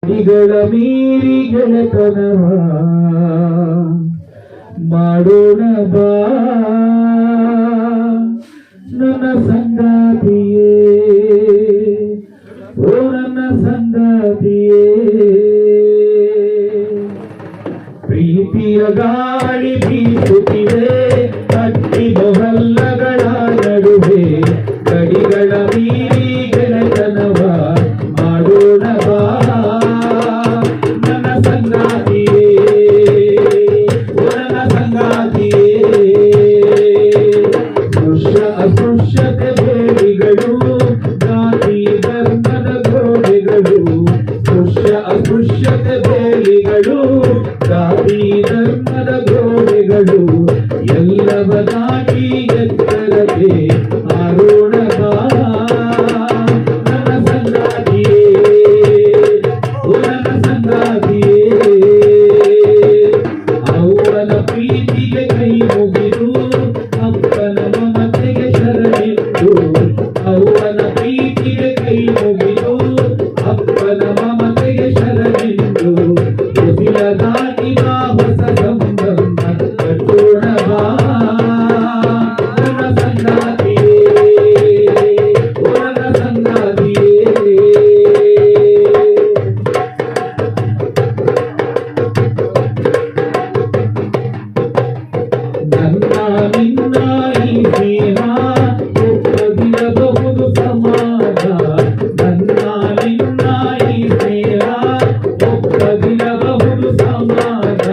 ಗಳ ಮೀರಿ ಗೆಳೆತನವ ಮಾಡೋಣ ಬಾ ನನ್ನ ಸಂಗಾತಿಯೇ, ಓ ನನ್ನ ಸಂಗಾತಿಯೇ. ಪ್ರೀತಿಯ ಗಾಳಿ ಬೀಸುತ್ತಿದೆ ಹಟ್ಟಿ ಮೊಹಲ್ಲಗಳ ನಡುವೆ, ಗಡಿಗಳ ಮೀರಿ ಗೆಳೆತನವ ಮಾಡೋಣ ಬಾ ನನ್ನ ಸಂಗಾತಿಯೇ, ಓ ನನ್ನ ಸಂಗಾತಿಯೇ. ಸ್ಪೃಶ್ಯ ಅಸ್ಪೃಶ್ಯತೆ ಬೇಡಿಗಳು, ಜಾತಿ ಧರ್ಮದ ಗೋಡೆಗಳು, ಸ್ಪೃಶ್ಯ ಅಸ್ಪೃಶ್ಯತೆ ಬೇಡಿಗಳು, ಜಾತಿ ಧರ್ಮದ ಗೋಡೆಗಳು, ಎಲ್ಲವ ದಾಟಿ ಎತ್ತರಕ್ಕೆ ಆರೋಣ ಬಾ ನನ್ನ ಸಂಗಾತಿಯೇ, ಓ ನನ್ನ ಸಂಗಾತಿಯೇ. ಅವನ ಪ್ರೀತಿಗೆ ಕೈ ಮುಗಿದು ಅಪ್ಪನ ಮಮತೆಗೆ ಶರಣಿಟ್ಟು, ಅವನ ಪ್ರೀತಿಗೆ ಕೈ ಮುಗಿದು ಅಪ್ಪನ ಮಮತೆಗೆ ಶರಣಿಟ್ಟು, ಮುಗಿಲ ದಾಟಿ ಬಾ ಹೊಸ ಸಂಬಂಧ ಕಟ್ಟೋಣ ಬಾ ನನ್ನ ಸಂಗಾತಿಯೇ, ಓ ನನ್ನ ಸಂಗಾತಿಯೇ. ನನ್ನ ನಿನ್ನ ಈ ಸ್ನೇಹ ಒಪ್ಪದಿರಬಹುದು ಸಮಾಜ, ನನ್ನ ನಿನ್ನ ಈ ಸ್ನೇಹ ಒಪ್ಪದಿರಬಹುದು ಸಮಾಜ,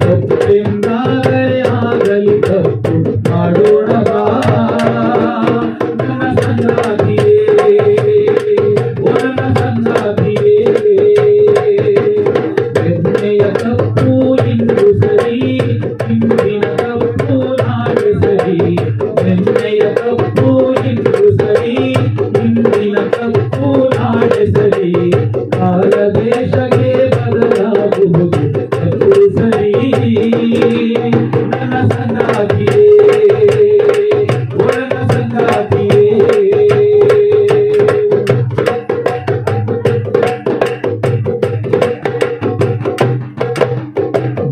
ತಪ್ಪೆಂದಾದರೆ ಆಗಲಿ ತಪ್ಪು ಮಾಡೋಣ ಬಾ ನನ್ನ ಸಂಗಾತಿಯೇ, ಓ ನನ್ನ ಸಂಗಾತಿಯೇ. ಬೆನ್ನೆಯ ತಪ್ಪು ಇಂದು ಸರಿ, ಇಂದಿನ ತಪ್ಪು ನಾಳೆ ಸರಿ, ಬೆನ್ನೆಯ ತಪ್ಪು ಇಂದು ಸರಿ, ಇಂದಿನ ತಪ್ಪು ನಾಳೆ ಸರಿ, ಕಾಲ ದೇಶಕ್ಕೆ ಬದಲಾಗುವುದು ತಪ್ಪು ಸರಿ ನನ್ನ ಸಂಗಾತಿಯೇ, ಓ ನನ್ನ ಸಂಗಾತಿಯೇ.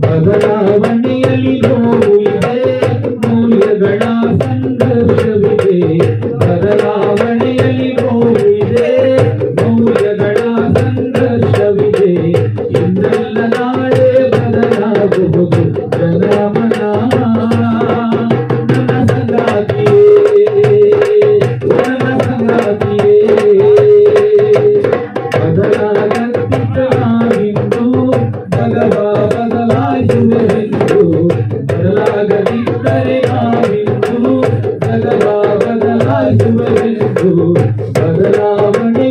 ಬದಲಾವಣೆಯಲ್ಲಿ ನೋವು ಇದೆ, ಮೌಲ್ಯಗಳ ಸಂಘರ್ಷವಿದೆ, ಬದಲಾವಣೆಯಲ್ಲಿ ನೋವು ಇದೆ, ಮೌಲ್ಯಗಳ ಸಂಘರ್ಷವಿದೆ, ಇಂದಲ್ಲ ನಾಳೆ ಬದಲಾಗುವುದು ಜನಮನ ನನ್ನ ಸಂಗಾತಿಯೇ, ಓ ನನ್ನ ಸಂಗಾತಿಯೇ. ಬದಲಾಗದಿದ್ದನಾಗಿಂದು ಜಗವ ಬದಲಾಯಿಸುವೆಂದು, ಬದಲಾಗದಿದ್ದರೆ ನಾವಿಂದು ಜಗವ ಬದಲಾಯಿಸುವೆಂದು, ಬದಲಾವಣೆ